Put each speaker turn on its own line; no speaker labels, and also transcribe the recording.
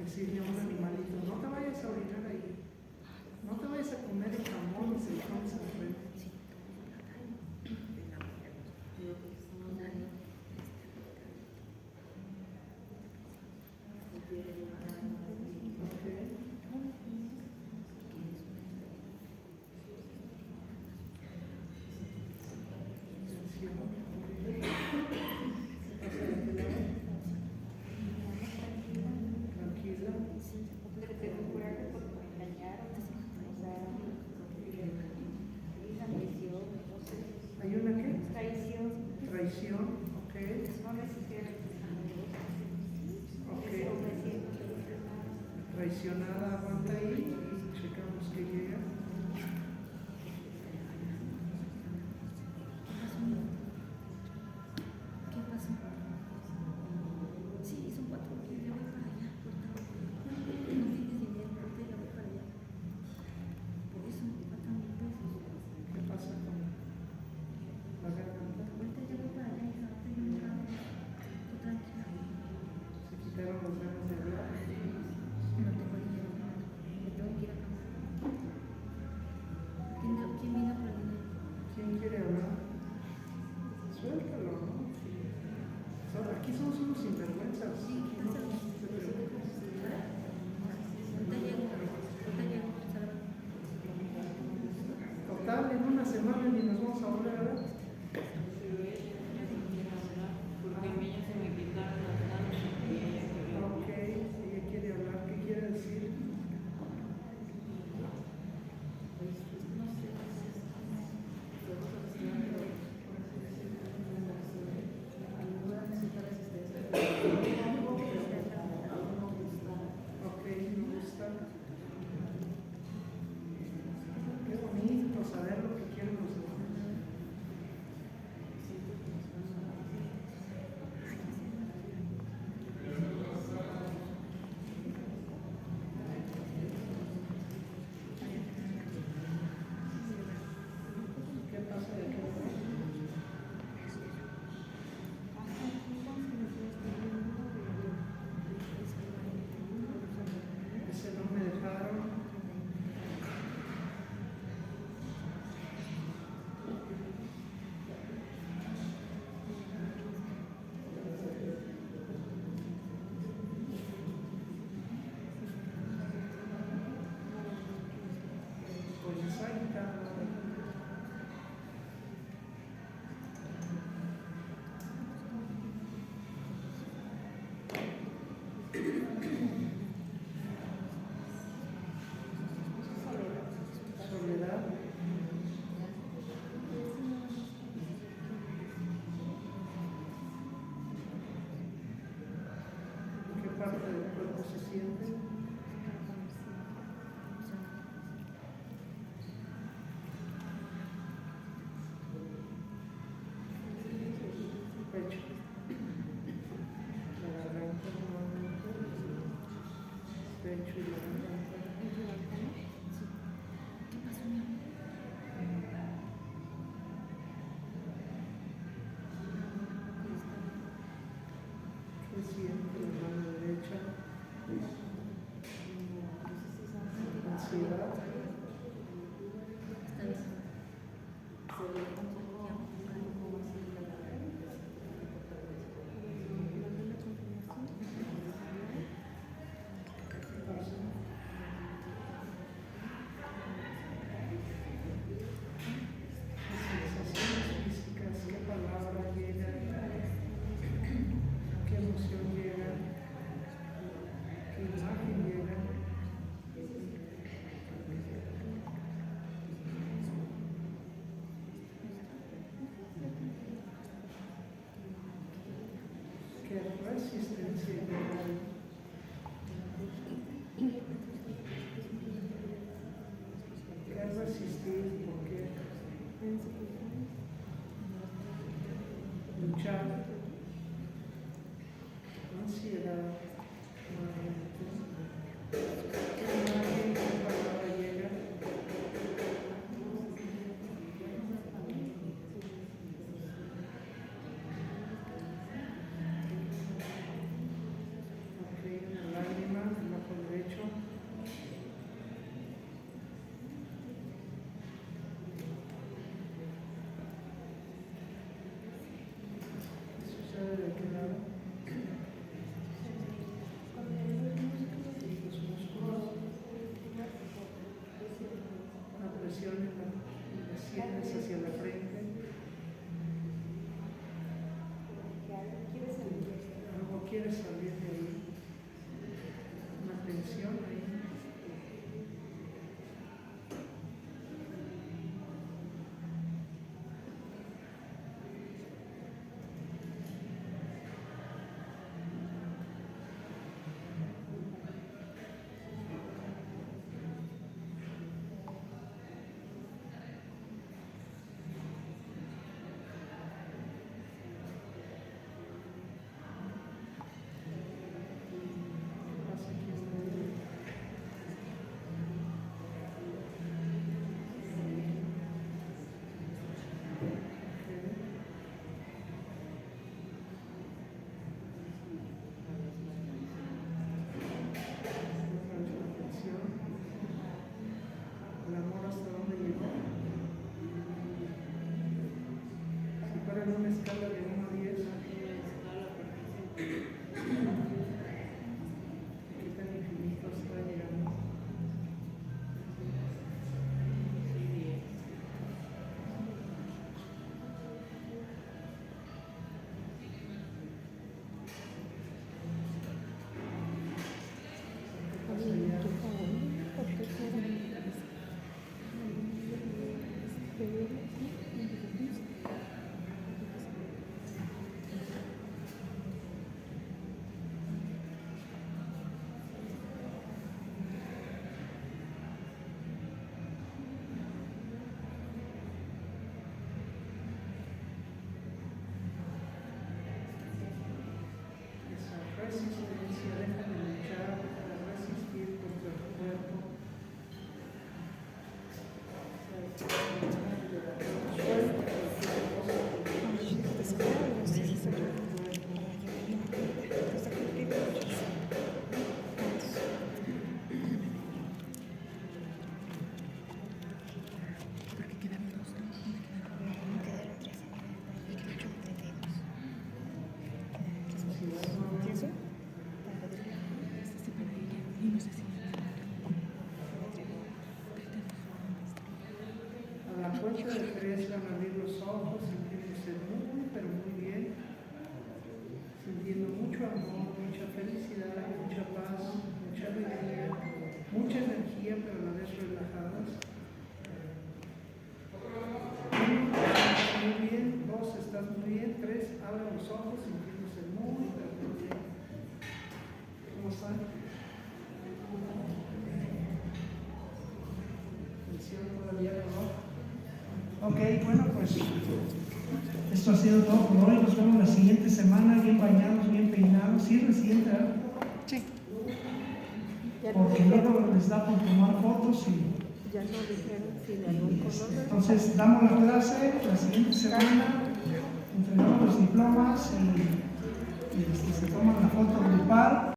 decirle a un animalito, no te vayas a orinar ahí, no te vayas a comer el jamón y se lo comes al rey. ¿Hay una qué?
Traición.
Traición, ok. Ok. Traicionada, aguanta ahí y checamos que llega.
¿Qué pasó? Sí, son 4 días, ya voy para allá. No tienes dinero, ahorita ya voy para allá. Por eso me faltan 1,000 pesos.
¿Qué pasa con la garganta?
Ahorita ya voy para allá, hija, ahorita yo me acabo. Tú tranquila.
¿Se quitaron las ganas de hablar?
No tengo dinero, me tengo que ir a casa. ¿Quién viene por el dinero?
¿Quién quiere hablar? Suéltalo, ¿no? Aquí somos unos sinvergüenzas.
Sí, quítaselo. Ahorita llego, salva.
Total, en una semana ni nos vamos a volver a ver.
Porque a mí ya se me quitaron las ganas y ella quería.
Ok, ella quiere hablar, ¿qué quiere decir?
No sé,
Ok, me gusta. Qué bonito saber lo que quieren los demás. ¿Qué pasa de qué? Ese no me dejaron. Pues ahí está. Soledad. ¿Qué parte del cuerpo se siente? Pecho. La garganta normalmente. Pecho y la garganta.
¿Qué pasó, mi amor?
¿Qué siente la mano derecha? Ansiedad.
Está bien.
¿Qué pasa? 12 de 3 van a abrir los ojos, sintiéndose muy, pero muy bien, sintiendo mucho amor, mucha felicidad, mucha paz, mucha alegría, mucha energía, pero a la vez relajadas. 1, estás muy bien. 2, estás muy bien. 3, abren los ojos, sintiéndose muy, pero muy bien. ¿Cómo están? Tensión todavía, ¿no? Ok, bueno, pues esto ha sido todo por hoy. Nos vemos la siguiente semana, bien bañados, bien peinados. Sí, reciente, ¿verdad?
Sí.
Porque luego les da por tomar fotos y...
Ya no dijeron si de algún color.
Entonces, damos la clase la siguiente semana, entregamos los diplomas y se toman la foto grupal.